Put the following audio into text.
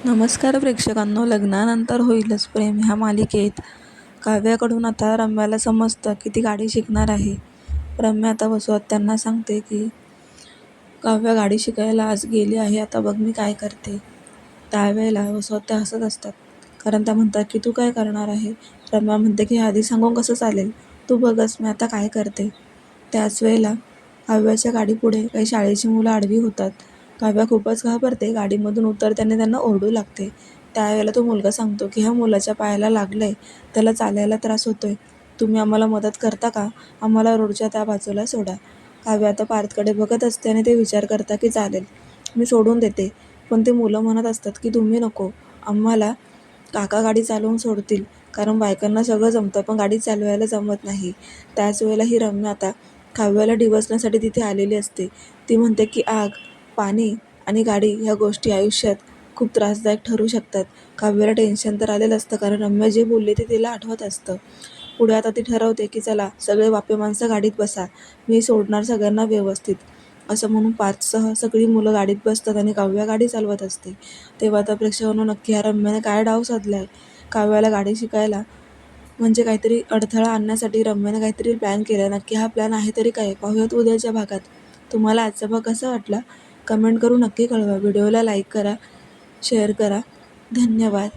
नमस्कार प्रेक्षकांनो, लग्नानंतर होईलच प्रेम ह्या मालिकेत काव्याकडून आता रम्याला समजतं की ती गाडी शिकणार आहे. रम्या आता वसुहत्यांना सांगते की काव्या गाडी शिकायला आज गेली आहे, आता बघ मी काय करते. त्यावेळेला वसुहत्या हसत असतात, कारण त्या म्हणतात की तू काय करणार आहे. रम्या म्हणते की आधी सांगून कसं चालेल, तू बघच मी आता काय करते. त्याच वेळेला काव्याच्या गाडीपुढे काही शाळेची मुलं आडवी होतात. काव्या खूपच घाबरते, गाडीमधून उतरताना त्यांना ओरडू लागते. त्यावेळेला तो मुलगा सांगतो की ह्या मुलाच्या पायाला लागलंय, त्याला चालायला त्रास होतोय, तुम्ही आम्हाला मदत करता का, आम्हाला रोडच्या त्या बाजूला सोडा. काव्या आता पार्थकडे बघत असते आणि ते विचार करता की चालेल, मी सोडून देते. पण ते मुलं म्हणत असतात की तुम्ही नको, आम्हाला काका गाडी चालवून सोडतील, कारण बायकांना सगळं जमतं पण गाडी चालवायला जमत नाही. त्याच वेळेला ही रम्या आता काव्याला डिवचण्यासाठी तिथे आलेली असते. ती म्हणते की आग, पाणी आणि गाडी ह्या गोष्टी आयुष्यात खूप त्रासदायक ठरू शकतात. काव्याला टेन्शन तर आलेलं असतं, कारण रम्या जे बोलली ते तिला आठवत असतं. पुढे आता ती ठरवते की चला सगळे बापे माणसं गाडीत बसा, मी सोडणार सगळ्यांना व्यवस्थित. असं म्हणून पार्थसह सगळी मुलं गाडीत बसतात आणि काव्या गाडी चालवत असते. तेव्हा आता प्रेक्षकांनो, नक्की ह्या रम्याने काय डाव साधलाय काव्याला गाडी शिकायला, म्हणजे काहीतरी अडथळा आणण्यासाठी रम्याने काहीतरी प्लॅन केला. नक्की हा प्लॅन आहे तरी काय, पाहूयात उद्याच्या भागात. तुम्हाला आजचा भाग कसा वाटला कमेंट करून नक्की कळवा. व्हिडिओला लाईक करा, शेअर करा. धन्यवाद.